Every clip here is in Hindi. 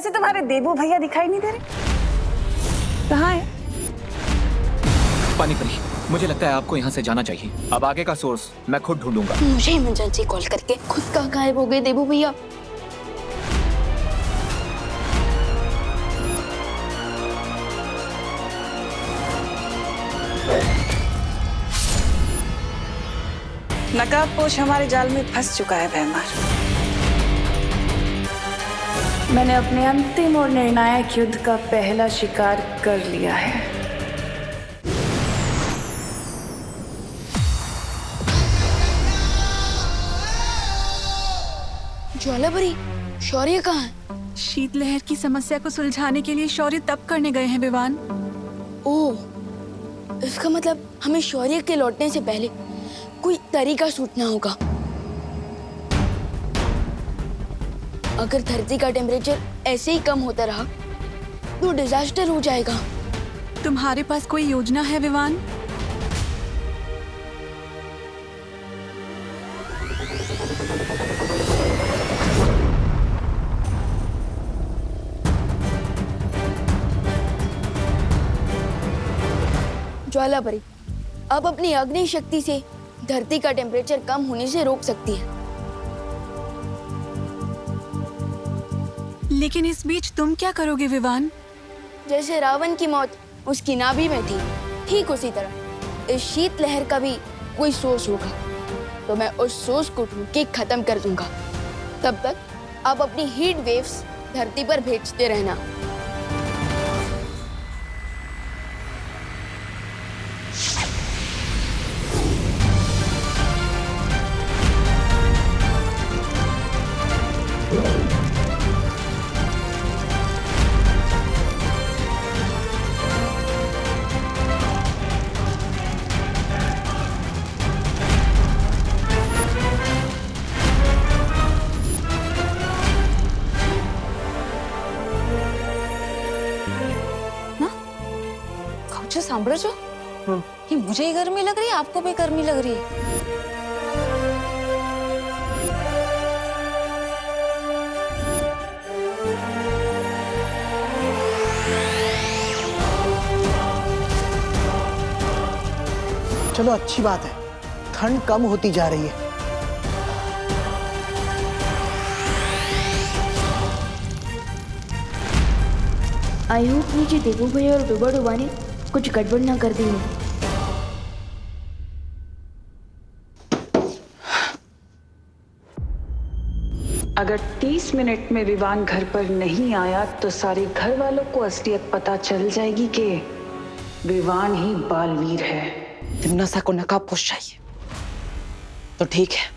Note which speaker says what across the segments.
Speaker 1: से तुम्हारे देबू भैया दिखाई नहीं दे रहे? कहाँ है?
Speaker 2: पानी परी, मुझे लगता है आपको यहाँ से जाना चाहिए। अब आगे का सोर्स मैं खुद ढूंढूंगा।
Speaker 3: मुझे इमरजेंसी कॉल करके खुद कहाँ गायब हो गए देबू भैया?
Speaker 1: नकाबपोश हमारे जाल में फंस चुका है भैमार। मैंने अपने अंतिम और निर्णायक युद्ध का पहला शिकार कर लिया है।
Speaker 3: ज्वालापरी, शौर्य कहाँ है?
Speaker 4: शीतलहर की समस्या को सुलझाने के लिए शौर्य तप करने गए हैं विवान।
Speaker 3: ओह, इसका मतलब हमें शौर्य के लौटने से पहले कोई तरीका सोचना होगा। अगर धरती का टेम्परेचर ऐसे ही कम होता रहा तो डिजास्टर हो जाएगा।
Speaker 4: तुम्हारे पास कोई योजना है विवान?
Speaker 3: ज्वालापरी अब अपनी अग्नि शक्ति से धरती का टेम्परेचर कम होने से रोक सकती है।
Speaker 4: लेकिन इस बीच तुम क्या करोगे विवान?
Speaker 3: जैसे रावण की मौत उसकी नाभि में थी, ठीक उसी तरह इस शीतलहर का भी कोई सोर्स होगा, तो मैं उस सोर्स को ढूंढ के खत्म कर दूंगा। तब तक आप अपनी हीट वेव्स धरती पर भेजते रहना।
Speaker 5: सांभळो છો? कि मुझे ही गर्मी लग रही है, आपको भी गर्मी लग रही है?
Speaker 6: चलो अच्छी बात है, ठंड कम होती जा रही है।
Speaker 3: आई होप नीचे देबू भैया और डुबा डुबा ने कुछ गड़बड़ ना कर दी हो।
Speaker 1: अगर 30 मिनट में विवान घर पर नहीं आया तो सारे घर वालों को असलियत पता चल जाएगी कि विवान ही बालवीर है।
Speaker 6: तिम्नासा को नकाबपोश चाहिए तो ठीक है।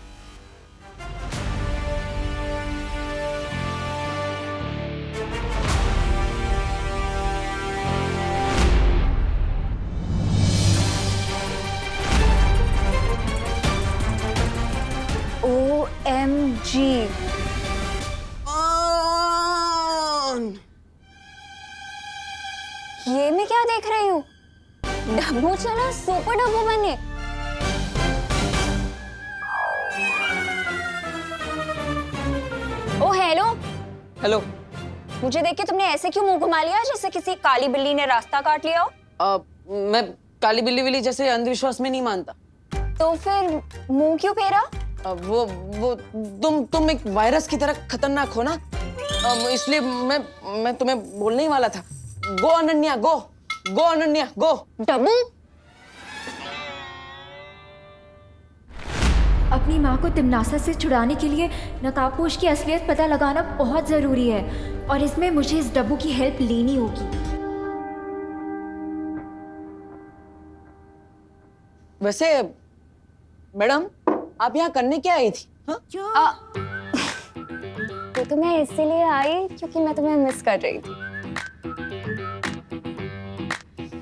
Speaker 5: OMG, ये मैं क्या देख रही हूँ? डब्बू चला सुपर डब्बू बने। ओ हेलो।
Speaker 7: हेलो।
Speaker 5: मुझे देख के तुमने ऐसे क्यों मुंह घुमा लिया जैसे किसी काली बिल्ली ने रास्ता काट लिया हो?
Speaker 7: मैं काली बिल्ली विल्ली जैसे अंधविश्वास में नहीं मानता।
Speaker 5: तो फिर मुंह क्यों फेरा?
Speaker 7: वो तुम एक वायरस की तरह खतरनाक हो ना, इसलिए मैं तुम्हें बोलने ही वाला था। गो अनन्या गो, गो अनन्या गो।
Speaker 5: डब्बू,
Speaker 8: अपनी माँ को तिम्नासा से छुड़ाने के लिए नकाबपोश की असलियत पता लगाना बहुत जरूरी है और इसमें मुझे इस डब्बू की हेल्प लेनी होगी।
Speaker 7: वैसे मैडम, आप यहाँ करने क्या आई थी?
Speaker 5: तो मैं इसीलिए आई क्योंकि मैं तुम्हें मिस कर रही थी।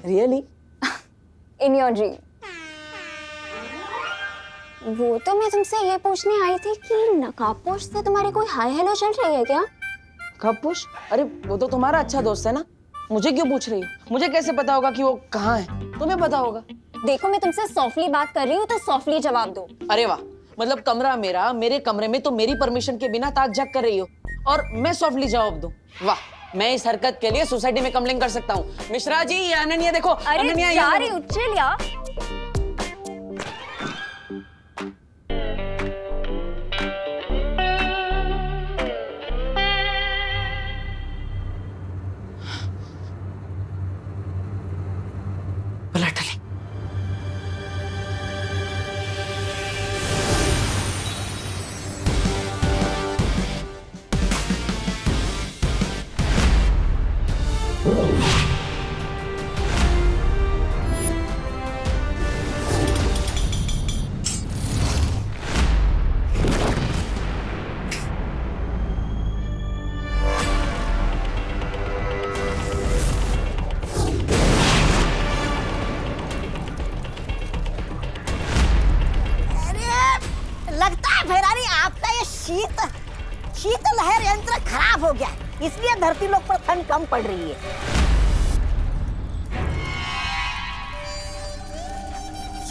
Speaker 7: रियली?
Speaker 5: In your dream. वो तो मैं तुमसे ये पूछने आई थी कि नकाबपोश से तुम्हारी कोई हाय हेलो चल रही है क्या?
Speaker 7: नकाबपोश? अरे वो तो तुम्हारा अच्छा दोस्त है ना, मुझे क्यों पूछ रही हो? मुझे कैसे पता होगा कि वो कहाँ है? तुम्हें पता होगा।
Speaker 5: देखो, मैं तुमसे सॉफ्टली बात कर रही हूँ तो सॉफ्टली जवाब दो।
Speaker 7: अरे वाह, मतलब कमरा मेरा, मेरे कमरे में तो मेरी परमिशन के बिना ताक झाक कर रही हो और मैं सॉफ्टली जवाब दूं? वाह। मैं इस हरकत के लिए सोसाइटी में कंप्लेन कर सकता हूँ। मिश्रा जी, ये अनन्या देखो।
Speaker 5: अरे
Speaker 7: अनन्या,
Speaker 5: जा रही हूँ, चिल यार।
Speaker 7: पलट ली।
Speaker 9: लगता है भैरानी आपका ये शीत लहर यंत्र खराब हो गया, इसलिए धरती लोक पर ठंड कम पड़ रही है।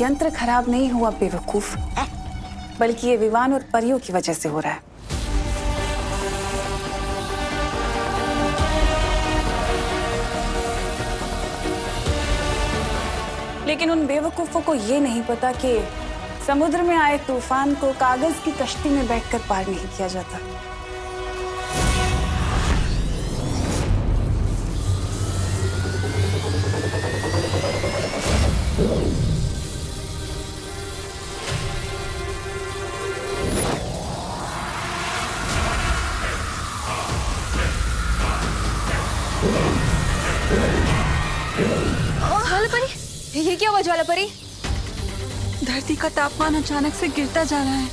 Speaker 10: यंत्र खराब नहीं हुआ बेवकूफ, बल्कि ये विवान और परियों की वजह से हो रहा है। लेकिन उन बेवकूफों को ये नहीं पता कि समुद्र में आए तूफान को कागज की कश्ती में बैठकर पार नहीं किया जाता।
Speaker 3: ज्वालापरी, ये क्या हुआ ज्वालापरी?
Speaker 4: धरती का तापमान अचानक से गिरता जा रहा है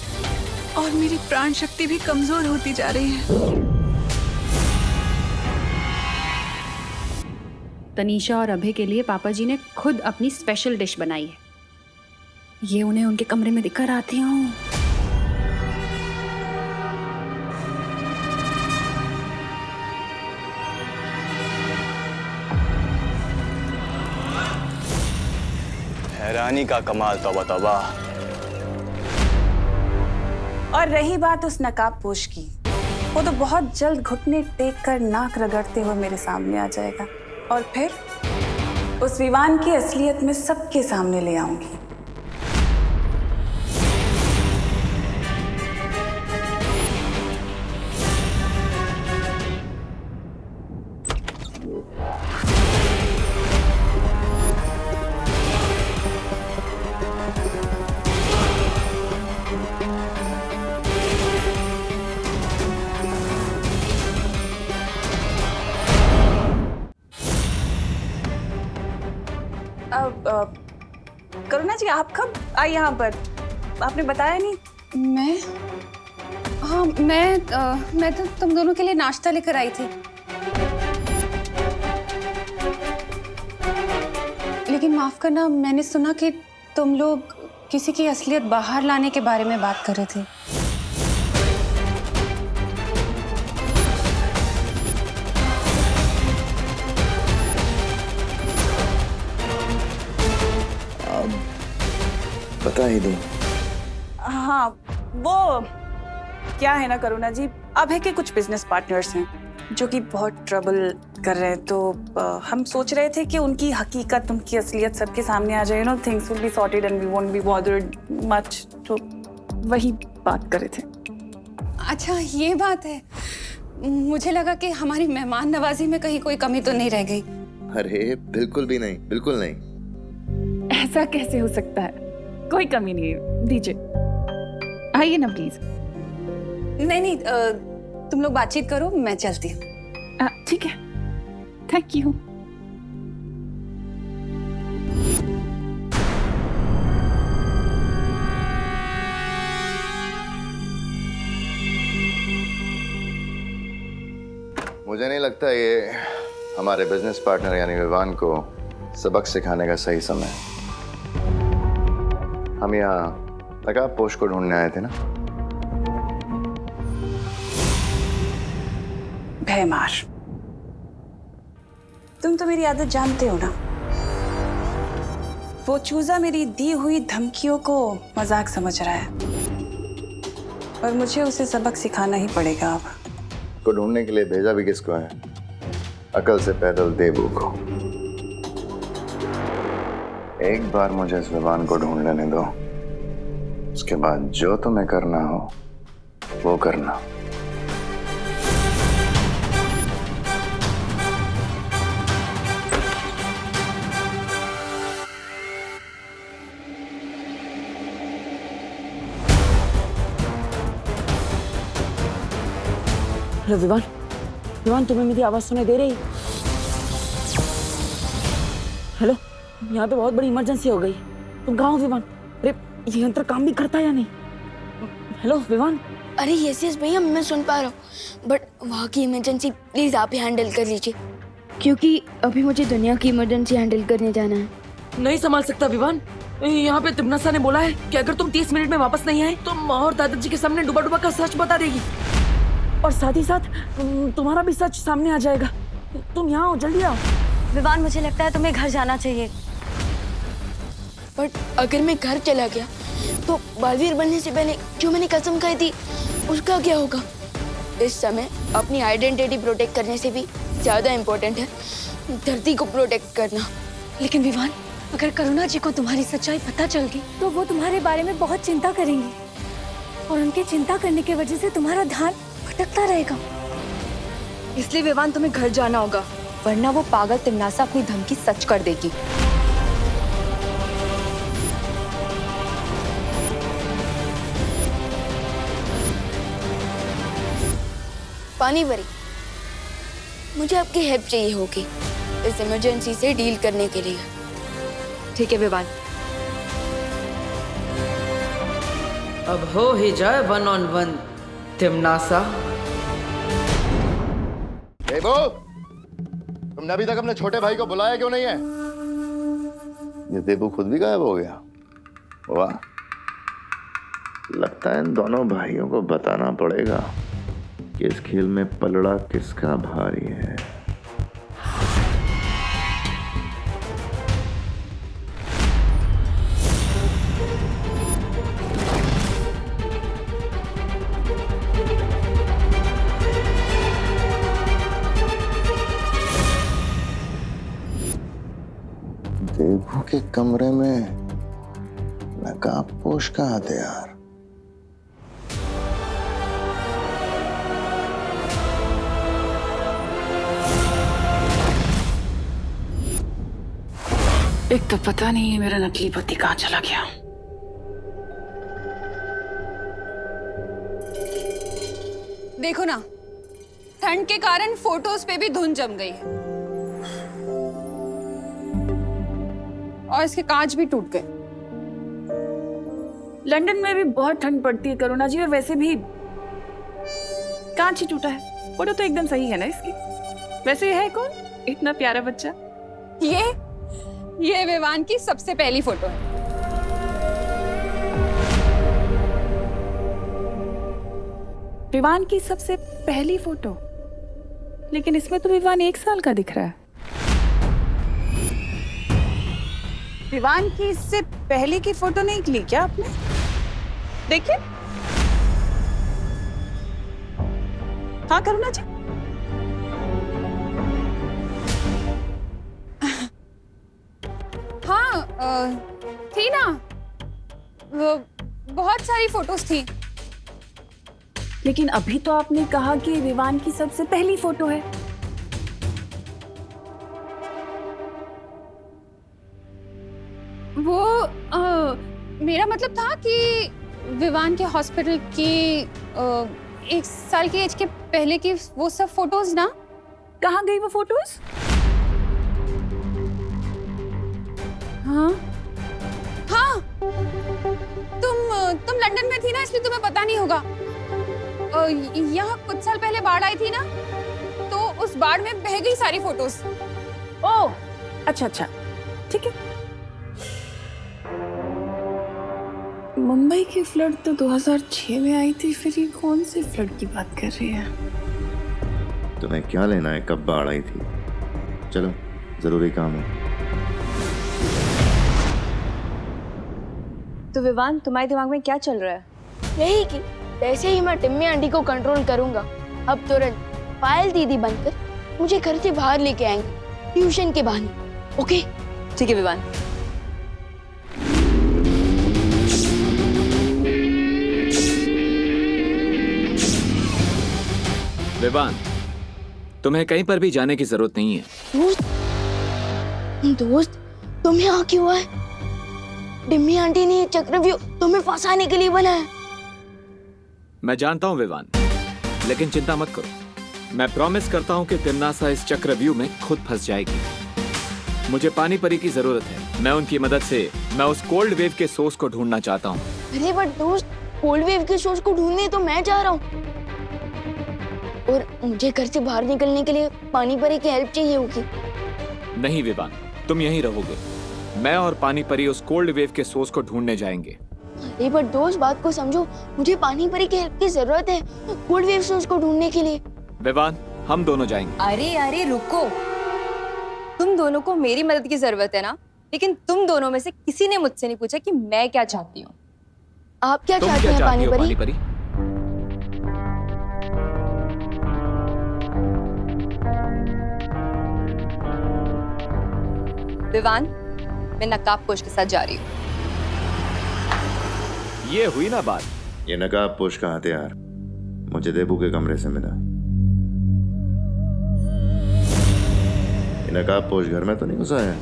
Speaker 4: और मेरी प्राण शक्ति भी कमजोर होती जा रही है।
Speaker 11: तनीषा और अभय के लिए पापा जी ने खुद अपनी स्पेशल डिश बनाई है। ये उन्हें उनके कमरे में दिखकर आती हूँ।
Speaker 12: हैरानी का कमाल, तौबा तौबा।
Speaker 10: और रही बात उस नकाबपोश की, वो तो बहुत जल्द घुटने टेक कर नाक रगड़ते हुए मेरे सामने आ जाएगा और फिर उस विवान की असलियत में सबके सामने ले आऊंगी। करुणा जी, आप कब आई यहाँ पर? आपने बताया नहीं।
Speaker 11: मैं तो तुम दोनों के लिए नाश्ता लेकर आई थी, लेकिन माफ करना, मैंने सुना कि तुम लोग किसी की असलियत बाहर लाने के बारे में बात कर रहे थे।
Speaker 12: बता ही दूं।
Speaker 10: हाँ, वो क्या है ना करुणा जी, अभय के कुछ बिजनेस पार्टनर्स हैं जो कि बहुत ट्रबल कर रहे हैं, तो हम सोच रहे थे कि उनकी हकीकत, उनकी असलियत सबके सामने आ जाए। Things will be sorted and we won't be bothered much. तो वही बात कर रहे थे।
Speaker 11: अच्छा, ये बात है। मुझे लगा कि हमारी मेहमान नवाजी में कहीं कोई कमी तो नहीं रह गई।
Speaker 12: अरे बिल्कुल भी नहीं, बिल्कुल नहीं।
Speaker 4: ऐसा कैसे हो सकता है? कोई कमी नहीं है। दीजिए, आइए ना प्लीज।
Speaker 11: नहीं, तुम लोग बातचीत करो, मैं चलती हूँ।
Speaker 4: ठीक है, थैंक यू।
Speaker 12: मुझे नहीं लगता ये हमारे बिजनेस पार्टनर यानी विवान को सबक सिखाने का सही समय है। हम यहाँ नकाबपोश को ढूंढने आए थे ना।
Speaker 10: भयमार, तुम तो मेरी आदत जानते हो ना। वो चूजा मेरी दी हुई धमकियों को मजाक समझ रहा है और मुझे उसे सबक सिखाना ही पड़ेगा। अब
Speaker 12: को ढूंढने के लिए भेजा भी किसको है? अकल से पैदल देबू को। एक बार मुझे इस विमान को ढूंढ लेने दो, उसके बाद जो तुम्हें करना हो वो करना।
Speaker 7: हेलो विवान, विवान तुम्हें मेरी आवाज सुनाई दे रही? हेलो, यहाँ पे बहुत बड़ी इमरजेंसी हो गई। तुम कहाँ हो विवान? अरे ये यंत्र काम भी करता है या नहीं? हेलो विवान।
Speaker 3: अरे यस भैया, मैं सुन पा रहा हूँ, बट वहाँ की इमरजेंसी प्लीज आप ही हैंडल कर लीजिए, क्योंकि अभी मुझे दुनिया की इमरजेंसी हैंडल करने जाना है।
Speaker 7: नहीं संभाल सकता विवान। यहाँ पे तिमनासा ने बोला है कि अगर तुम 30 मिनट में वापस नहीं आए तो माँ और दादाजी के सामने डुबा डुबा का सच बता देगी, और साथ ही साथ तुम्हारा भी सच सामने आ जाएगा। तुम यहाँ आओ, जल्दी आओ।
Speaker 5: विवान, मुझे लगता है तुम्हें घर जाना चाहिए।
Speaker 3: बट अगर मैं घर चला गया तो बालवीर बनने से पहले जो मैंने कसम खाई थी उसका क्या होगा? इस समय अपनी आइडेंटिटी प्रोटेक्ट करने से भी ज्यादा इम्पोर्टेंट है धरती को प्रोटेक्ट करना।
Speaker 5: लेकिन विवान, अगर करुणा जी को तुम्हारी सच्चाई पता चल गई तो वो तुम्हारे बारे में बहुत चिंता करेंगी, और उनकी चिंता करने की वजह से तुम्हारा ध्यान भटकता रहेगा।
Speaker 13: इसलिए विवान, तुम्हें घर जाना होगा, वरना वो पागल तिमनासा अपनी धमकी सच कर देगी।
Speaker 3: पानी भरी, मुझे आपकी हेल्प चाहिए होगी इस इमरजेंसी से डील करने के लिए।
Speaker 13: ठीक है विवान।
Speaker 7: अब हो ही जाए 1 on 1 तिमनासा।
Speaker 12: देबू, तुमने अभी तक अपने छोटे भाई को बुलाया क्यों नहीं है? ये देबू खुद भी गायब हो गया। वाह, लगता है इन दोनों भाइयों को बताना पड़ेगा कि इस खेल में पलड़ा किसका भारी है। देबू के कमरे में नकाबपोश कहाँ थे यार?
Speaker 4: एक तो पता नहीं है मेरा नकली पति कहाँ चला गया।
Speaker 11: देखो ना, ठंड के कारण फोटोज पे भी धुंध जम गई है और इसके कांच भी टूट गए।
Speaker 10: लंदन में भी बहुत ठंड पड़ती है करुणा जी, और वैसे भी कांच ही टूटा है। फोटो तो एकदम सही है ना इसकी। वैसे ये है कौन इतना प्यारा बच्चा?
Speaker 11: ये विवान की सबसे पहली फोटो है।
Speaker 10: विवान की सबसे पहली फोटो? लेकिन इसमें तो विवान 1 साल का दिख रहा है। विवान की इससे पहले की फोटो नहीं ली क्या आपने? देखिए। हाँ करुणा जी।
Speaker 11: हाँ थी ना, वो बहुत सारी फोटोज थी।
Speaker 10: लेकिन अभी तो आपने कहा कि विवान की सबसे पहली फोटो है।
Speaker 11: वो मेरा मतलब था कि विवान के हॉस्पिटल की 1 साल की एज के पहले की वो सब फोटोज ना।
Speaker 10: कहाँ गई वो फोटोज?
Speaker 11: हाँ हाँ, तुम लंदन में थी ना, इसलिए तुम्हें पता नहीं होगा। यहाँ कुछ साल पहले बाढ़ आई थी ना, तो उस बाढ़ में बह गई सारी फोटोज।
Speaker 10: ओह अच्छा अच्छा, ठीक है। मुंबई की फ्लड तो 2006 में आई थी, फिर ये कौन सी फ्लड की बात कर रही है?
Speaker 12: तुम्हें क्या लेना है कब बाढ़ आई थी? चलो, जरूरी काम है।
Speaker 13: तो विवान, तुम्हारे दिमाग में क्या चल रहा है?
Speaker 3: यही कि जैसे ही मैं टिम्मी आंटी को कंट्रोल करूंगा, अब तुरंत पायल दीदी बनकर मुझे घर से बाहर लेके आएंगे ट्यूशन के बहाने। ओके?
Speaker 13: ठीक है विवान।
Speaker 2: विवान, तुम्हें कहीं पर भी जाने की जरूरत नहीं है।
Speaker 3: दोस्त तुम्हें यहाँ क्यों हुआ है? डिम्मी आंटी ने चक्रव्यूह तुम्हें फंसाने के लिए बनाया।
Speaker 2: मैं जानता हूँ विवान, लेकिन चिंता मत करो। मैं प्रॉमिस करता हूँ कि तिम्नासा इस चक्रव्यूह में खुद फंस जाएगी। मुझे पानी परी की जरूरत है। मैं उनकी मदद से मैं उस कोल्ड वेव के सोर्स को ढूंढना चाहता हूँ।
Speaker 3: अरे बट दोस्त, कोल्ड वेव के सोर्स को ढूंढने तो मैं जा रहा हूँ, और मुझे घर से बाहर निकलने के लिए पानी परी की हेल्प चाहिए होगी।
Speaker 2: नहीं विवान, तुम यहीं रहोगे। मैं और पानी परी उस कोल्ड वेव के सोर्स को ढूंढने जाएंगे।
Speaker 3: अरे बट दोस्त, बात को समझो, मुझे पानी परी की हेल्प की जरूरत है कोल्ड वेव सोर्स को ढूंढने के लिए।
Speaker 2: विवान, हम दोनों जाएंगे।
Speaker 13: अरे अरे रुको, तुम दोनों को मेरी मदद की जरूरत है ना, लेकिन तुम दोनों में से किसी ने मुझसे नहीं पूछा कि मैं क्या चाहती हूँ।
Speaker 3: आप क्या चाहती हैं पानी परी?
Speaker 13: विवान, मैं नकाबपोश के साथ जा रही हूँ।
Speaker 2: ये हुई ना बात।
Speaker 12: ये नकाबपोश का हथियार मुझे देबू के कमरे से मिला। ये नकाबपोश घर में तो नहीं घुसा है?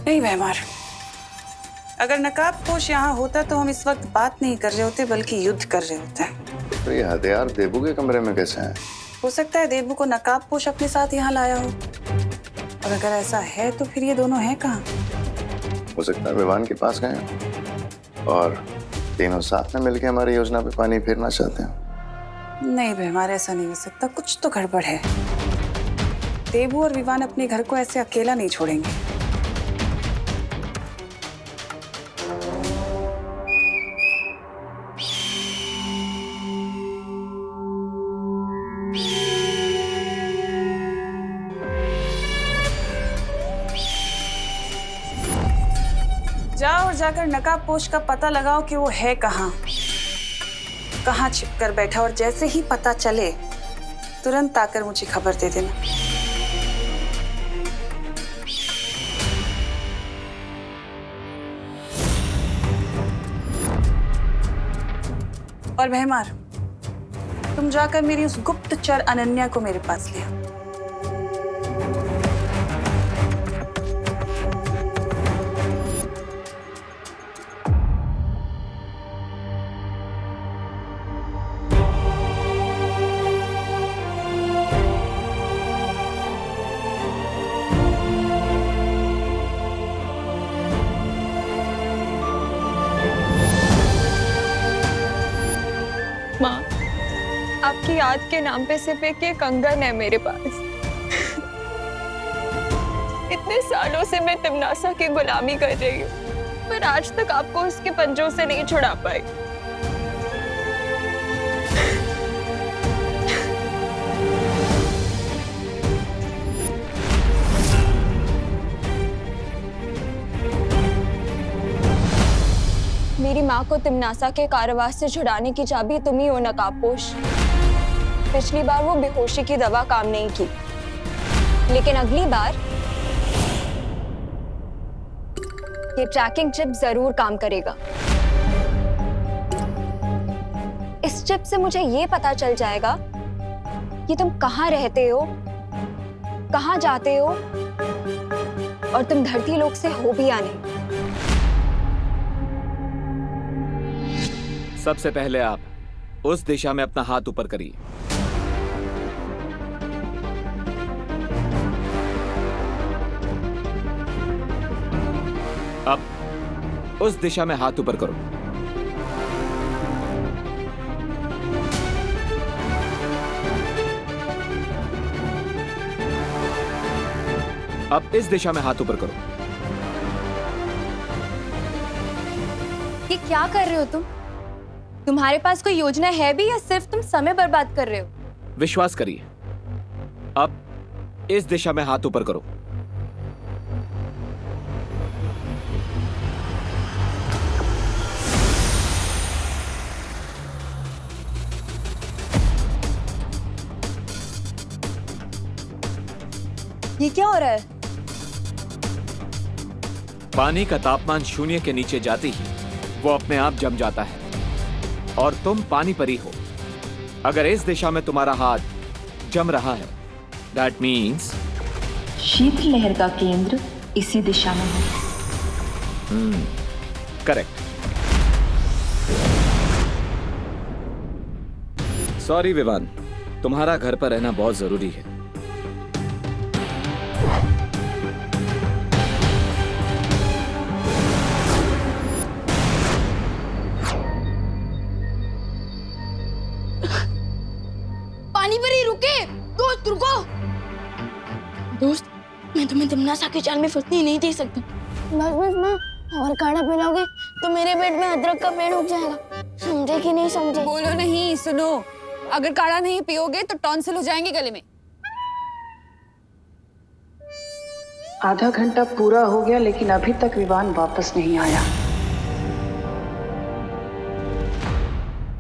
Speaker 10: नहीं भैमार, अगर नकाबपोश यहाँ होता तो हम इस वक्त बात नहीं कर रहे होते बल्कि युद्ध कर रहे होते।
Speaker 12: तो ये हथियार देबू के कमरे में कैसे है?
Speaker 10: हो सकता है देबू को नकाबपोश अपने साथ यहाँ लाया हो, और अगर ऐसा है तो फिर ये दोनों हैं कहाँ?
Speaker 12: हो सकता है विवान के पास गए हैं और तीनों साथ में मिलकर हमारी योजना पे पानी फेरना चाहते हैं।
Speaker 10: नहीं भैमार, ऐसा नहीं हो सकता। कुछ तो गड़बड़ है। देबू और विवान अपने घर को ऐसे अकेला नहीं छोड़ेंगे। जाओ और जाकर नकाबपोश का पता लगाओ कि वो है कहाँ छिप कर बैठा, और जैसे ही पता चले तुरंत आकर मुझे खबर दे देना। और भैमार, तुम जाकर मेरी उस गुप्तचर अनन्या को मेरे पास ले आओ।
Speaker 13: माँ, आपकी याद के नाम पे सिर्फ एक ये कंगन है मेरे पास। इतने सालों से मैं तिम्नासा की गुलामी कर रही हूँ, पर आज तक आपको उसके पंजों से नहीं छुड़ा पाई। मेरी माँ को तिम्नासा के कारावास से छुड़ाने की चाबी तुम ही हो नकाबपोश। पिछली बार वो बेहोशी की दवा काम नहीं की, लेकिन अगली बार ये ट्रैकिंग चिप जरूर काम करेगा। इस चिप से मुझे ये पता चल जाएगा कि तुम कहाँ रहते हो, कहाँ जाते हो, और तुम धरती लोक से हो भी या नहीं।
Speaker 2: सबसे पहले आप उस दिशा में अपना हाथ ऊपर करिए। अब उस दिशा में हाथ ऊपर करो। अब इस दिशा में हाथ ऊपर करो।
Speaker 13: ये क्या कर रहे हो तुम? तुम्हारे पास कोई योजना है भी या सिर्फ तुम समय बर्बाद कर रहे हो?
Speaker 2: विश्वास करिए, अब इस दिशा में हाथ ऊपर करो।
Speaker 13: ये क्या हो रहा है?
Speaker 2: पानी का तापमान शून्य के नीचे जाते ही वो अपने आप जम जाता है और तुम पानी परी हो। अगर इस दिशा में तुम्हारा हाथ जम रहा है, दैट मीन्स
Speaker 8: शीतलहर का केंद्र इसी दिशा में है।
Speaker 2: करेक्ट। सॉरी विवान, तुम्हारा घर पर रहना बहुत जरूरी है।
Speaker 3: पानी परी रुके, दोस्त रुको। दोस्त, मैं तुम्हें तमन्नासा के जाल में फंसने नहीं दे सकता। बस माँ, और काढ़ा पिलाओगे तो मेरे पेट में अदरक का पेड़ उग जाएगा। समझे कि नहीं समझे?
Speaker 11: बोलो नहीं, सुनो। अगर काढ़ा नहीं पियोगे तो टॉन्सिल हो जाएंगे गले में।
Speaker 1: आधा घंटा पूरा हो गया लेकिन अभी तक विवान वापस नहीं आया।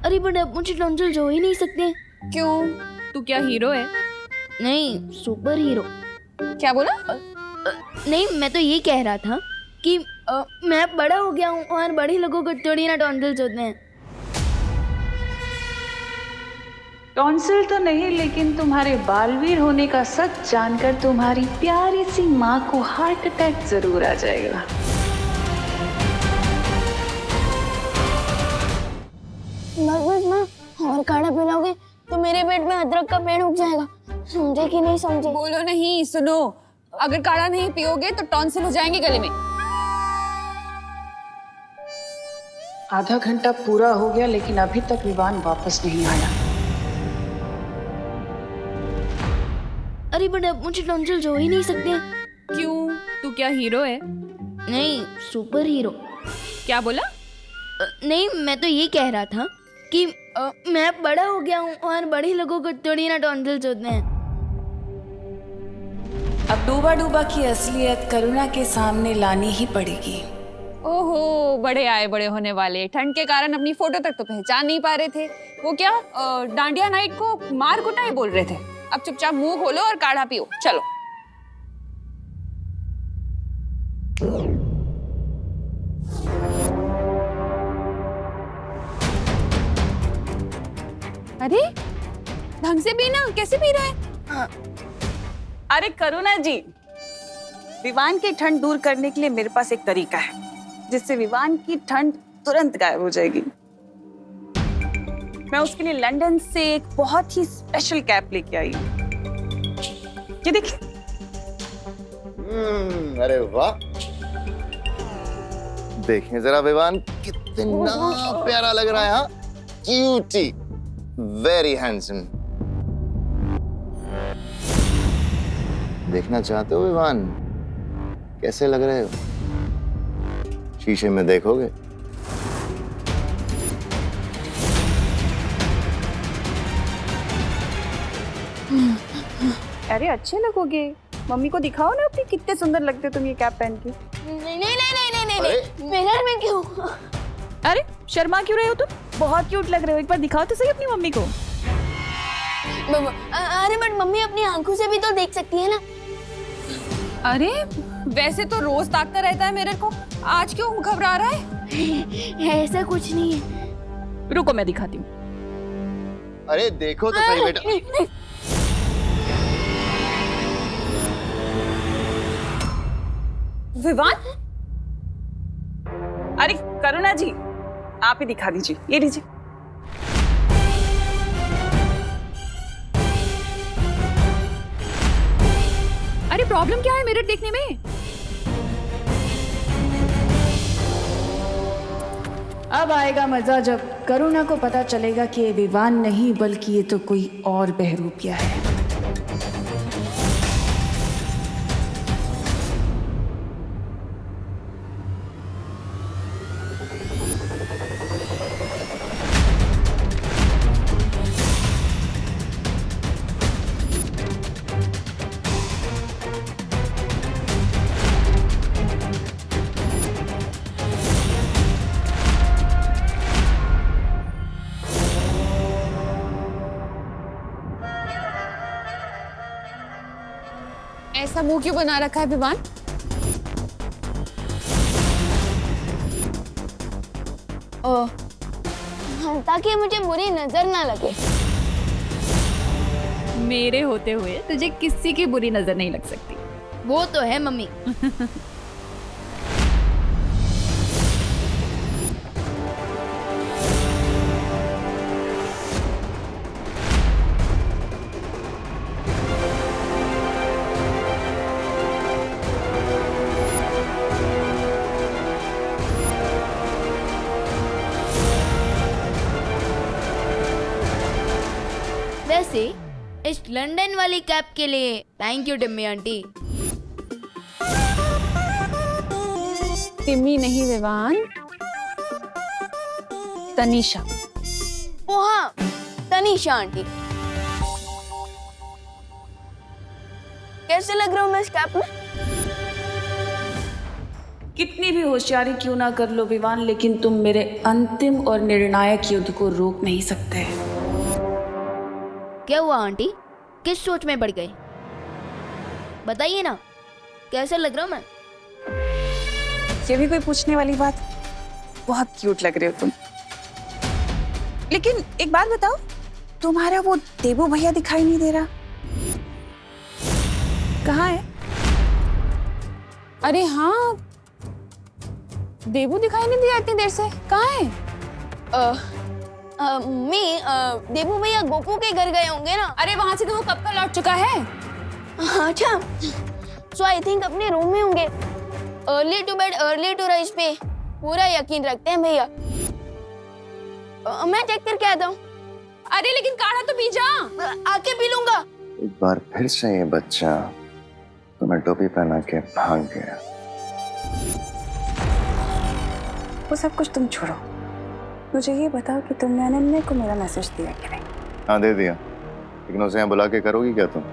Speaker 3: अरे बट अब मुझे टॉन्सिल हो ही नहीं सकते।
Speaker 11: क्यों? तू क्या हीरो है?
Speaker 3: नहीं, सुपर हीरो।
Speaker 11: क्या बोला?
Speaker 3: नहीं, मैं तो ये कह रहा था कि मैं बड़ा हो गया हूँ और बड़े लोगों को थोड़ी ना टॉन्सिल्स होते हैं।
Speaker 1: टॉन्सिल तो नहीं, लेकिन तुम्हारे बालवीर होने का सच जानकर तुम्हारी प्यारी सी माँ को हार्ट अटैक जरूर आ जाएगा।
Speaker 3: बस माँ, और काढ़ा पिलाओगे तो मेरे पेट में अदरक का पेड़ उग जाएगा। समझे कि नहीं समझे?
Speaker 11: बोलो नहीं, सुनो। अगर काढ़ा नहीं पियोगे तो टॉन्सिल हो जाएंगे गले में।
Speaker 1: आधा घंटा पूरा हो गया लेकिन अभी तक विवान वापस नहीं आया।
Speaker 3: अरे बट अब मुझे टॉन्सिल्स हो ही नहीं सकते।
Speaker 11: क्यों? तू क्या हीरो है?
Speaker 3: नहीं, सुपर हीरो।
Speaker 11: क्या बोला?
Speaker 3: नहीं, मैं तो ये कह रहा था कि मैं बड़ा हो गया हूँ और बड़े लोगों को थोड़ी ना टॉन्सिल्स होते हैं।
Speaker 10: अब डूबा डूबा की असलियत करुणा के सामने लानी ही पड़ेगी।
Speaker 11: ओहो, बड़े आए बड़े होने वाले। ठंड के कारण अपनी फोटो तक तो पहचान नहीं पा रहे थे। वो क्या डांडिया नाइट को मार कुटाई बोल रहे थे। अब चुपचाप मुंह खोलो और काढ़ा पियो। चलो। अरे ढंग से पीना, कैसे पी रहा है?
Speaker 10: अरे करुणा जी, विवान की ठंड दूर करने के लिए मेरे पास एक तरीका है जिससे विवान की ठंड तुरंत गायब हो जाएगी। मैं उसके लिए लंदन से एक बहुत ही स्पेशल कैप लेके आई हूँ। ये देखिए।
Speaker 12: अरे वाह, देखें जरा विवान कितना प्यारा लग रहा है। हाँ, क्यूटी, वेरी हैंडसम। देखना चाहते हो विवान कैसे लग रहे हो? शीशे में देखोगे?
Speaker 10: अरे अच्छे लगोगे। मम्मी को दिखाओ ना अपनी, कितने सुंदर लगते हो तुम ये कैप पहन के।
Speaker 3: नहीं नहीं नहीं नहीं नहीं, मिरर में क्यों?
Speaker 10: अरे शर्मा क्यों रहे हो तुम? बहुत क्यूट लग रहे हो। एक बार दिखाओ तो सही अपनी मम्मी को।
Speaker 3: अरे बट मम्मी अपनी आंखों से भी तो देख सकती है ना।
Speaker 11: अरे वैसे तो रोज ताकता रहता है मिरर को, आज क्यों घबरा रहा है?
Speaker 3: ऐसा कुछ नहीं है।
Speaker 11: रुको मैं दिखाती हूँ।
Speaker 12: अरे देखो तो सही बेटा।
Speaker 10: विवान? अरे करुणा जी, आप ही दिखा दीजिए। ये लीजिए।
Speaker 11: अरे प्रॉब्लम क्या है मिरर देखने में?
Speaker 10: अब आएगा मजा जब करुणा को पता चलेगा कि ये विवान नहीं बल्कि ये तो कोई और बहरूपिया है।
Speaker 11: ऐसा मुंह क्यों बना रखा है विवान?
Speaker 3: ताकि मुझे बुरी नजर ना लगे।
Speaker 11: मेरे होते हुए तुझे किसी की बुरी नजर नहीं लग सकती।
Speaker 3: वो तो है मम्मी। वैसे इस लंदन वाली कैब के लिए thank you Timmy aunty.
Speaker 11: Timmy नहीं विवान, तनीषा।
Speaker 3: ओ हाँ, तनीषा आंटी। कैसे लग रहा हूँ मैं इस कैब में?
Speaker 10: कितनी भी होशियारी क्यों ना कर लो विवान, लेकिन तुम मेरे अंतिम और निर्णायक युद्ध को रोक नहीं सकते।
Speaker 3: क्या हुआ आंटी? किस सोच में पड़ गए? बताइए ना, कैसे लग रहा हूँ मैं?
Speaker 10: ये भी कोई पूछने वाली बात? बहुत क्यूट लग रहे हो तुम। लेकिन एक बात बताओ, तुम्हारा वो देबू भैया दिखाई नहीं दे रहा, कहाँ है?
Speaker 11: अरे हाँ, देबू दिखाई नहीं दिया इतनी देर से। कहाँ है?
Speaker 3: देबू भैया गोकू के घर गए होंगे ना।
Speaker 11: अरे वहां से तो वो कब का लौट चुका है।
Speaker 3: अच्छा, सो आई थिंक अपने रूम में होंगे। Early to bed early to rise पे पूरा यकीन रखते हैं भैया। मैं चेक करके आता हूँ।
Speaker 11: अरे लेकिन काढ़ा तो पी जा।
Speaker 3: आके पी लूंगा।
Speaker 12: एक बार फिर से ये बच्चा तुम्हें टोपी पहना के भाग गया।
Speaker 10: वो सब कुछ तुम छोड़ो, मुझे ये बताओ कि तुमने अनन्या को मेरा मैसेज दिया कि नहीं?
Speaker 12: हाँ दे दिया, लेकिन उसे यहाँ बुला के करोगी क्या तुम?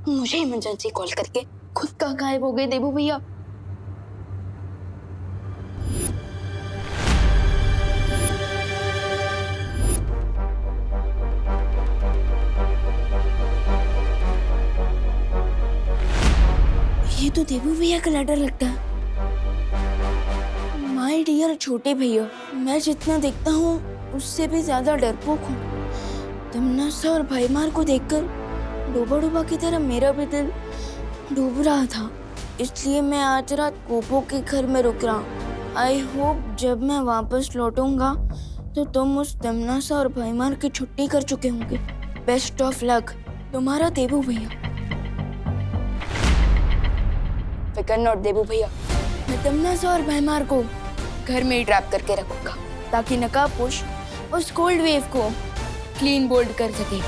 Speaker 3: मुझे इमरजेंसी कॉल करके खुद का गायब हो गए देबू भैया। ये तो देबू भैया का लेटर लगता है। माय डियर छोटे भैया, मैं जितना देखता हूँ उससे भी ज्यादा डरपोक हूँ। तमन्ना और भाईमार को देखकर डूबा डूबा की तरह मेरा भी दिल डूब रहा था, इसलिए मैं आज रात गोपो के घर में रुक रहा हूँ। आई होप जब मैं वापस लौटूंगा तो तुम उस तमन्ना और भाईमार की छुट्टी कर चुके होंगे। बेस्ट ऑफ लक, तुम्हारा देबू भैया। फिकर नॉट देबू भैया, मैं तमन्ना और भाईमार को घर में ही ट्रैप करके रखूंगा ताकि नकाबपोश उस कोल्ड वेव को क्लीन बोल्ड कर सके।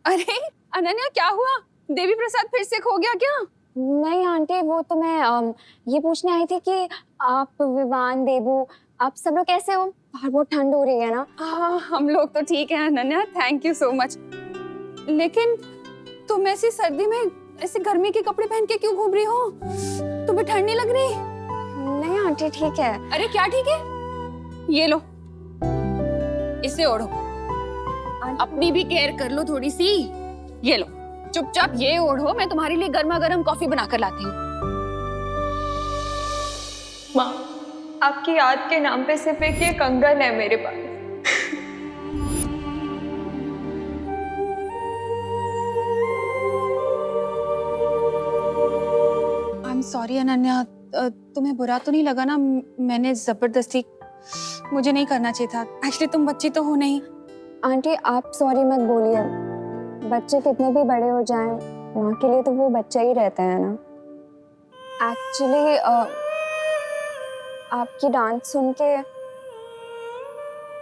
Speaker 11: अरे अनन्या, क्या हुआ? देवी प्रसाद फिर से खो गया क्या?
Speaker 13: नहीं आंटी, वो तो मैं ये पूछने आई थी कि आप विवान, देबू, आप सब लोग कैसे हो? बाहर बहुत ठंड हो रही है ना।
Speaker 11: हाँ, हम लोग तो ठीक हैं Ananya, thank you so much. लेकिन तुम ऐसी सर्दी में ऐसे गर्मी के कपड़े पहन के क्यों घूम रही हो? तुम्हें ठंड नहीं लग रही?
Speaker 13: नहीं आंटी ठीक है।
Speaker 11: अरे क्या ठीक है? ये लो, इसे ओढ़ो, अपनी भी केयर कर लो थोड़ी सी। ये लो, चुपचाप ये ओढ़ो, मैं तुम्हारे लिए गर्मा गर्म कॉफी बनाकर लाती हूँ।
Speaker 14: माँ, आपकी याद के नाम पे सिर्फ एक ये कंगन है मेरे पास।
Speaker 11: आई एम सॉरी अनन्या, तुम्हें बुरा तो नहीं लगा ना? मैंने जबरदस्ती, मुझे नहीं करना चाहिए था। एक्चुअली तुम बच्ची तो हो नहीं।
Speaker 13: आंटी आप सॉरी मत बोलिए, बच्चे कितने भी बड़े हो जाएं, माँ के लिए तो वो बच्चा ही रहता है ना। एक्चुअली आपकी डांस सुन के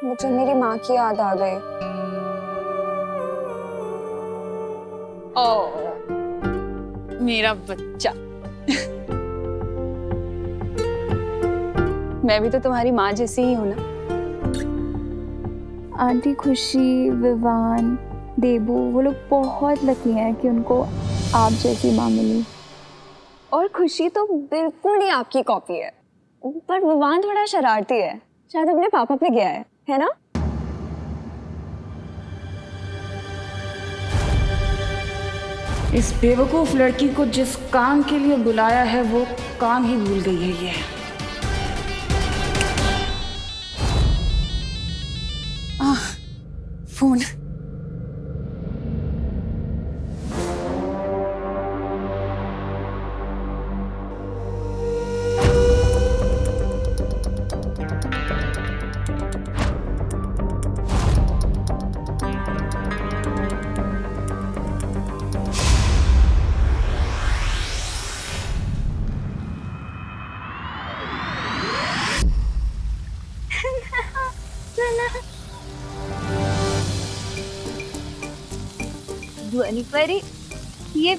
Speaker 13: मुझे मेरी माँ की याद आ गई।
Speaker 11: ओह मेरा बच्चा। मैं भी तो तुम्हारी माँ जैसी ही हूँ ना।
Speaker 8: आंटी खुशी, विवान, देबू, वो लोग बहुत लकी हैं कि उनको आप जैसी माँ मिली।
Speaker 13: और खुशी तो बिल्कुल ही आपकी कॉपी है। पर विवान थोड़ा शरारती है, शायद अपने पापा पे गया है ना?
Speaker 7: इस बेवकूफ लड़की को जिस काम के लिए बुलाया है वो काम ही भूल गई है ये।
Speaker 10: फोन।
Speaker 13: ध्वनि परी, ये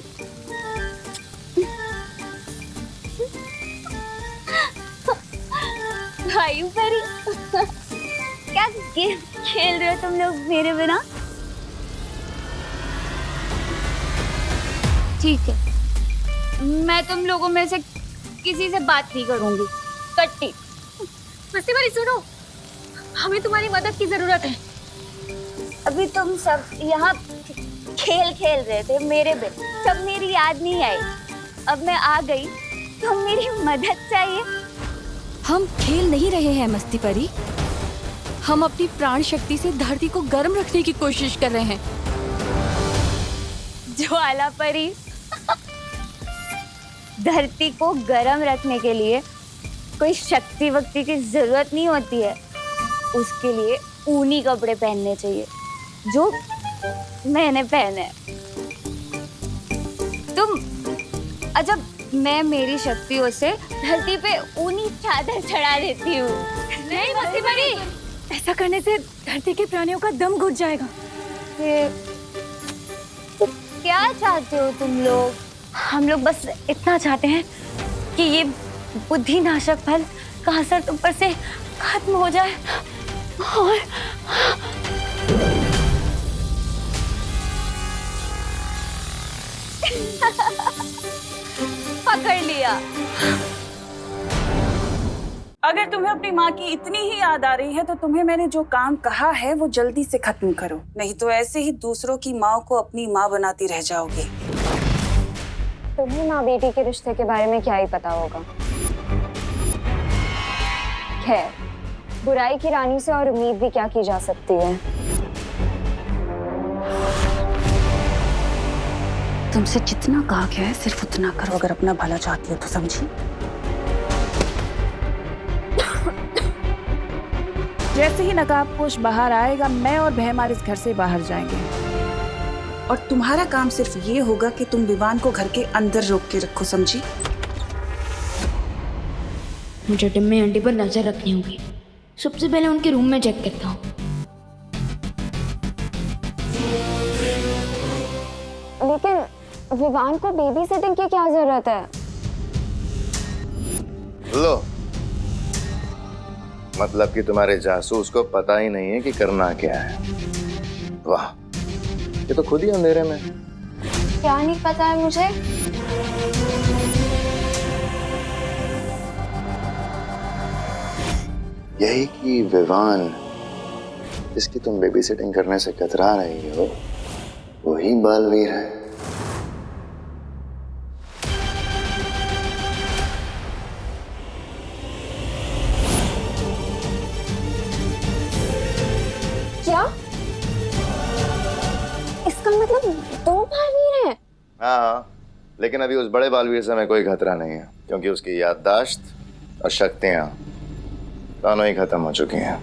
Speaker 13: भाई परी, क्या गेम खेल रहे हो तुम लोग मेरे बिना? ठीक है, मैं तुम लोगों में से किसी से बात नहीं करूंगी। कट्टी।
Speaker 5: मस्ती वाली सुनो, हमें तुम्हारी मदद की जरूरत है।
Speaker 13: अभी तुम सब यहाँ खेल खेल रहे थे मेरे बिन, तब मेरी याद नहीं आई। अब मैं आ गई तो मेरी मदद चाहिए।
Speaker 15: हम खेल नहीं रहे हैं मस्ती परी, हम अपनी प्राण शक्ति से धरती को गर्म रखने की कोशिश कर रहे हैं।
Speaker 13: ज्वाला परी, धरती को गर्म रखने के लिए कोई शक्ति वक्ति की जरूरत नहीं होती है। उसके लिए ऊनी कपड़े पहनने चाहिए, जो मैंने पहने। तुम अजब, मैं मेरी शक्तियों से धरती पे ऊनी चादर चढ़ा देती हूँ।
Speaker 5: नहीं मस्ती परी, ऐसा करने से धरती के प्राणियों का दम घुट जाएगा।
Speaker 13: तो क्या चाहते हो तुम लोग? हम लोग बस इतना चाहते हैं कि ये बुद्धिनाशक फल का असर तुम पर से खत्म हो जाए और पकड़ लिया।
Speaker 10: अगर तुम्हें अपनी माँ की इतनी ही याद आ रही है तो तुम्हें मैंने जो काम कहा है वो जल्दी से खत्म करो, नहीं तो ऐसे ही दूसरों की माँ को अपनी माँ बनाती रह जाओगी।
Speaker 13: तुम्हें माँ बेटी के रिश्ते के बारे में क्या ही पता होगा। खैर, बुराई की रानी से और उम्मीद भी क्या की जा सकती है।
Speaker 10: तुमसे जितना कहा गया है सिर्फ उतना करो, अगर अपना भला चाहती हो तो, समझी? जैसे ही नकाबपोश बाहर आएगा, मैं और बहमार इस घर से बाहर जाएंगे और तुम्हारा काम सिर्फ ये होगा कि तुम विवान को घर के अंदर रोक के रखो, समझी?
Speaker 3: मुझे टिम्मी आंटी पर नजर रखनी होगी। सबसे पहले उनके रूम में चेक करता हूँ।
Speaker 13: लेकिन विवान को बेबी सिटिंग की क्या जरूरत है?
Speaker 12: लो, मतलब कि तुम्हारे जासूस को पता ही नहीं है कि करना क्या है। वाह, ये तो खुद ही अंधेरे में।
Speaker 13: क्या नहीं पता है मुझे?
Speaker 12: यही कि विवान, जिसकी तुम बेबी सिटिंग करने से कतरा रही हो, वही बालवीर है।
Speaker 13: क्या? इसका मतलब 2 बालवीर हैं?
Speaker 12: हाँ, लेकिन अभी उस बड़े बालवीर से हमें कोई खतरा नहीं है, क्योंकि उसकी याददाश्त और शक्तियां दोनों ही खत्म हो चुकी हैं।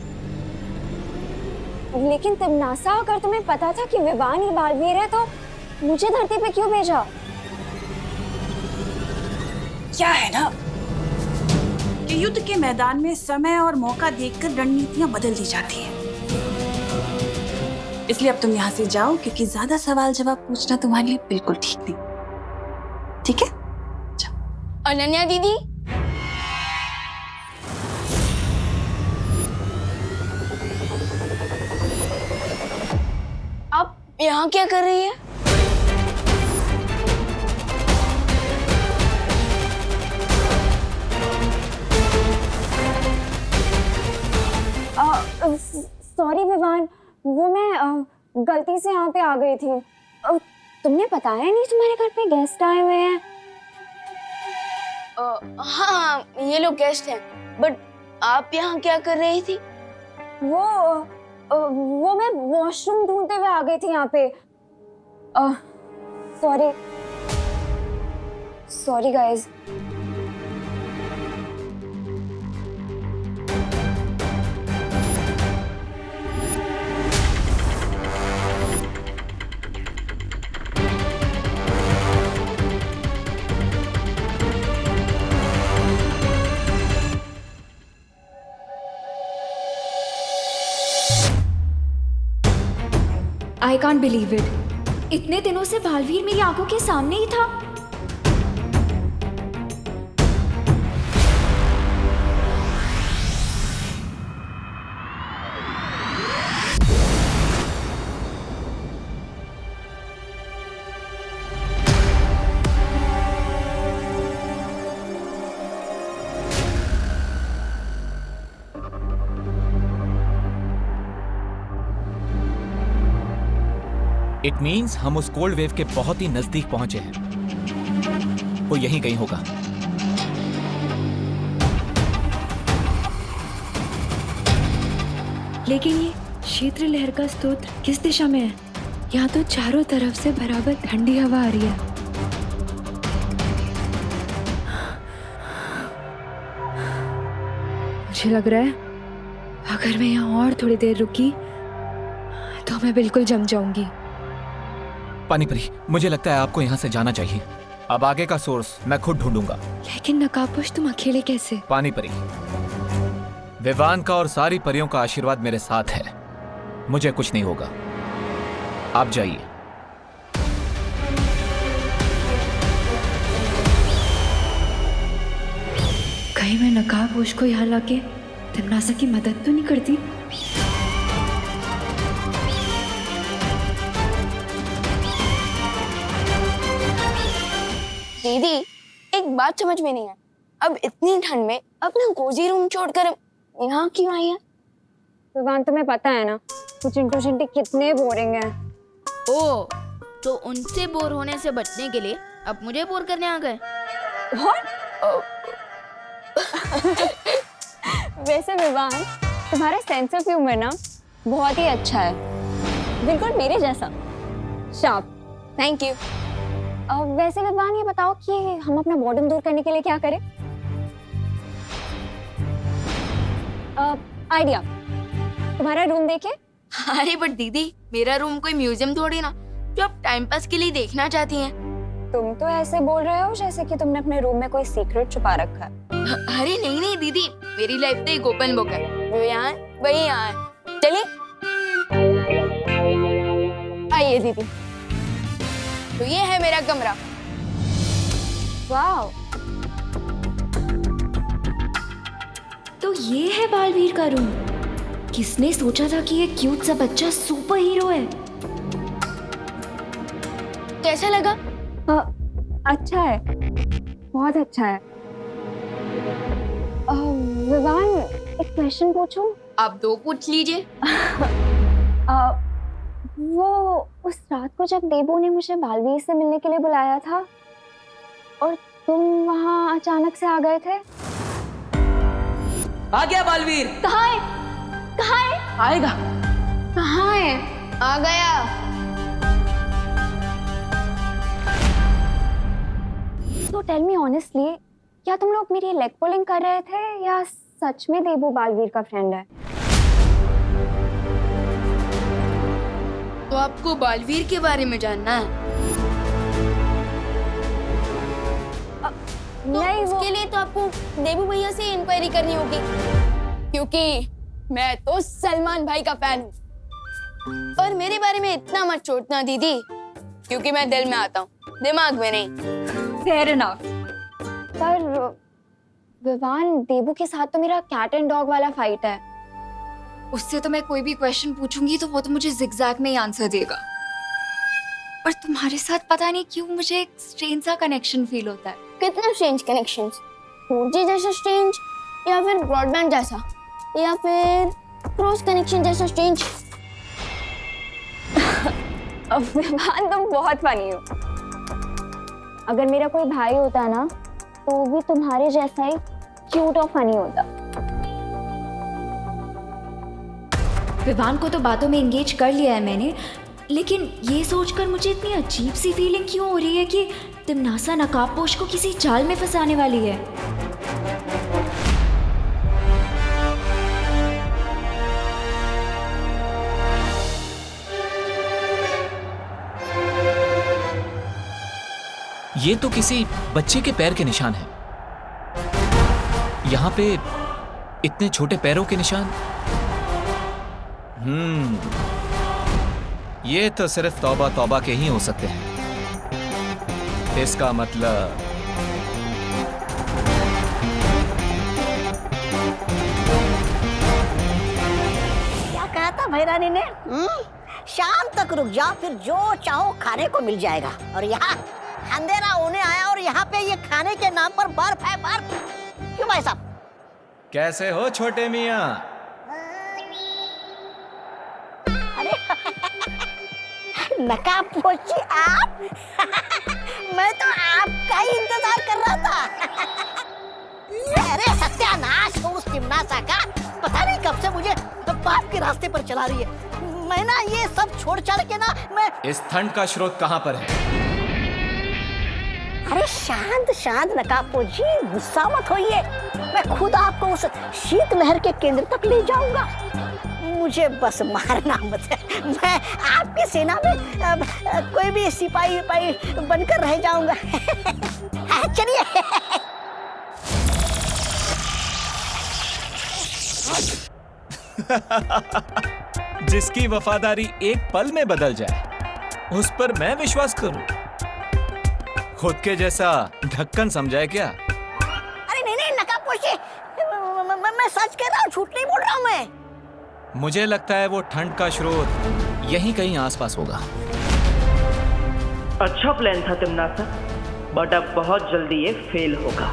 Speaker 13: लेकिन तिमनासा, अगर तुम्हें पता था कि विवान ही बालवीर है तो मुझे धरती पे क्यों भेजा?
Speaker 10: क्या है ना कि युद्ध के मैदान में समय और मौका देखकर रणनीतियां बदल दी जाती हैं। इसलिए अब तुम यहाँ से जाओ, क्योंकि ज्यादा सवाल जवाब पूछना तुम्हारे लिए बिल्कुल ठीक नहीं। ठीक है? जाओ।
Speaker 3: अनन्या दीदी, आप यहाँ क्या कर रही है?
Speaker 13: सॉरी विवान, वो मैं गलती से यहाँ पे आ गई थी। तुमने बताया नहीं तुम्हारे घर पे गेस्ट आए हुए हैं?
Speaker 3: हाँ, ये लोग गेस्ट हैं। बट आप यहाँ क्या कर रही थी?
Speaker 13: वो मैं वॉशरूम ढूंढते हुए आ गई थी यहाँ पे। Sorry guys.
Speaker 8: I can't believe it. इतने दिनों से बालवीर मेरी आंखों के सामने ही था।
Speaker 16: इट मीन्स हम उस कोल्ड वेव के बहुत ही नजदीक पहुंचे हैं। वो यहीं कहीं होगा।
Speaker 8: लेकिन ये शीत लहर का स्रोत किस दिशा में है? यहाँ तो चारों तरफ से बराबर ठंडी हवा आ रही है। मुझे लग रहा है अगर मैं यहाँ और थोड़ी देर रुकी तो मैं बिल्कुल जम जाऊंगी।
Speaker 16: पानीपरी, मुझे लगता है आपको यहाँ से जाना चाहिए। अब आगे का सोर्स मैं खुद ढूंढूंगा।
Speaker 8: लेकिन नकाबपोश, तुम अकेले कैसे?
Speaker 16: पानीपरी, विवान का और सारी परियों का आशीर्वाद मेरे साथ है। मुझे कुछ नहीं होगा। आप जाइए।
Speaker 8: कहीं मैं नकाबपोश को यहाँ लाके तिमनासा की मदद तो नहीं करती?
Speaker 3: दीदी, एक बात समझ में नहीं है। अब इतनी ठंड में अपना कोजी रूम छोड़कर यहाँ क्यों आई है?
Speaker 13: विवान, तुम्हें पता है ना वो चिंटू चिंटी कितने बोरिंग हैं।
Speaker 3: ओ, तो उनसे बोर होने से बचने के लिए अब मुझे बोर करने आ गए।
Speaker 13: वैसे विवान, तुम्हारा सेंस ऑफ ह्यूमर ना बहुत ही अच्छा है, बिल्कुल मेरे जैसा शार्प।
Speaker 3: Thank you.
Speaker 13: वैसे विवान, ये बताओ कि हम अपना बोर्डम दूर करने के लिए क्या करें? आइडिया, तुम्हारा रूम देखे?
Speaker 3: अरे बट दीदी, मेरा रूम कोई म्यूजियम थोड़ी ना जो आप टाइम पास के लिए देखना चाहती हैं।
Speaker 13: तुम तो ऐसे बोल रहे हो जैसे कि तुमने अपने रूम में कोई सीक्रेट छुपा रखा है।
Speaker 3: अरे नहीं नहीं दीदी, मेरी लाइफ तो एक ओपन बुक है। जो यहाँ है वही यहाँ है। चलिए आइए दीदी। तो ये है मेरा कमरा।
Speaker 13: वाह।
Speaker 8: तो ये है बालवीर का रूम। किसने सोचा था कि ये क्यूट सा बच्चा सुपर हीरो है?
Speaker 3: कैसा लगा?
Speaker 13: अच्छा है, बहुत अच्छा है। विवान, एक क्वेश्चन पूछूं?
Speaker 3: आप दो पूछ लीजिए।
Speaker 13: वो उस रात को जब देबू ने मुझे बालवीर से मिलने के लिए बुलाया था और तुम वहाँ अचानक से आ गए थे।
Speaker 7: आ गया बालवीर।
Speaker 13: कहाँ है? कहाँ है?
Speaker 7: आएगा।
Speaker 13: कहाँ है?
Speaker 3: आ गया।
Speaker 13: तो टेल मी ऑनेस्टली, क्या तुम लोग मेरी लेग पुलिंग कर रहे थे या सच में देबू बालवीर का फ्रेंड है?
Speaker 3: तो आपको बालवीर के बारे में जानना है?
Speaker 13: नहीं,
Speaker 3: उसके लिए तो आपको देबू भैया से इंक्वायरी करनी होगी, क्योंकि मैं तो सलमान भाई का फैन हूँ। और मेरे बारे में इतना मत सोचना दीदी, क्योंकि मैं दिल में आता हूँ, दिमाग में नहीं।
Speaker 13: Fair enough. पर विवान, देबू के साथ तो मेरा कैट एंड डॉग वाला फाइट है।
Speaker 8: उससे तो मैं कोई भी क्वेश्चन पूछूंगी तो वो तो मुझे जिगजैग में ही आंसर देगा। पर तुम्हारे साथ पता नहीं क्यों मुझे एक स्ट्रेंज सा कनेक्शन फील होता है।
Speaker 3: कितना स्ट्रेंज कनेक्शंस? 4G जैसा स्ट्रेंज, या फिर ब्रॉडबैंड जैसा, या फिर क्रॉस कनेक्शन जैसा स्ट्रेंज। विवान तुम बहुत फनी हो। अगर मेरा कोई भाई होता ना तो वो भी तुम्हारे जैसा ही क्यूट और फनी होता।
Speaker 8: विवान को तो बातों में एंगेज कर लिया है मैंने, लेकिन ये सोचकर मुझे इतनी अजीब सी फीलिंग क्यों हो रही है कि तिमनासा नकाबपोश को किसी जाल में फंसाने वाली है।
Speaker 16: ये तो किसी बच्चे के पैर के निशान हैं। यहाँ पे इतने छोटे पैरों के निशान। ये तो सिर्फ तौबा तौबा के ही हो सकते हैं। इसका मतलब
Speaker 9: क्या कहा था भैरानी ने? शाम तक रुक जाओ, फिर जो चाहो खाने को मिल जाएगा। और यहाँ अंधेरा होने आया और यहाँ पे ये खाने के नाम पर बर्फ है, बर्फ। क्यों भाई साहब?
Speaker 16: कैसे हो छोटे मियाँ?
Speaker 9: नकाबपोशी आप? मैं तो आपका ही इंतजार कर रहा था। अरे सत्यानाश हो उस तिमनासा का, पता नहीं कब से मुझे पाप के रास्ते पर चला रही है। मैं ना ये सब छोड़ छाड़ के ना मैं।
Speaker 16: इस ठंड का स्रोत कहाँ पर है?
Speaker 9: अरे शांत शांत नकाबपोशी, गुस्सा मत होइए। मैं खुद आपको उस शीत लहर के केंद्र तक ले जाऊंगा। मुझे बस मारना मत है। मैं आपकी सेना में कोई भी सिपाही बनकर रह जाऊंगा। चलिए।
Speaker 16: जिसकी वफादारी एक पल में बदल जाए, उस पर मैं विश्वास करूं? खुद के जैसा ढक्कन समझाए क्या?
Speaker 9: अरे नहीं नकाबपोशी, मैं सच कह रहा हूँ, झूठ नहीं बोल रहा हूँ मैं।
Speaker 16: मुझे लगता है वो ठंड का स्रोत यहीं कहीं आसपास होगा।
Speaker 17: अच्छा प्लान था तिमनासा, बट अब बहुत जल्दी ये फेल होगा।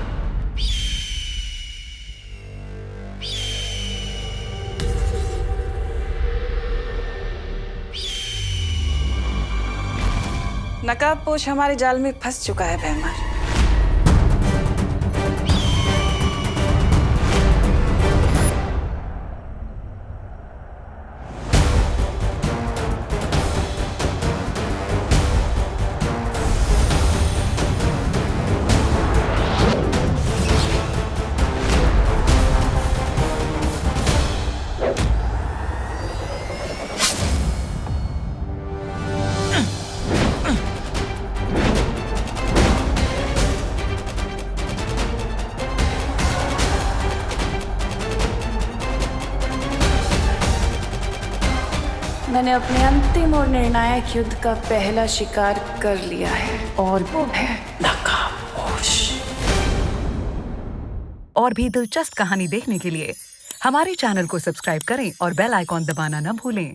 Speaker 10: नकाबपोश हमारे जाल में फंस चुका है भैमार। मैंने अपने अंतिम और निर्णायक युद्ध का पहला शिकार कर लिया है, और वो है नकाबपोश।
Speaker 18: और भी दिलचस्प कहानी देखने के लिए हमारे चैनल को सब्सक्राइब करें और बेल आइकॉन दबाना न भूलें।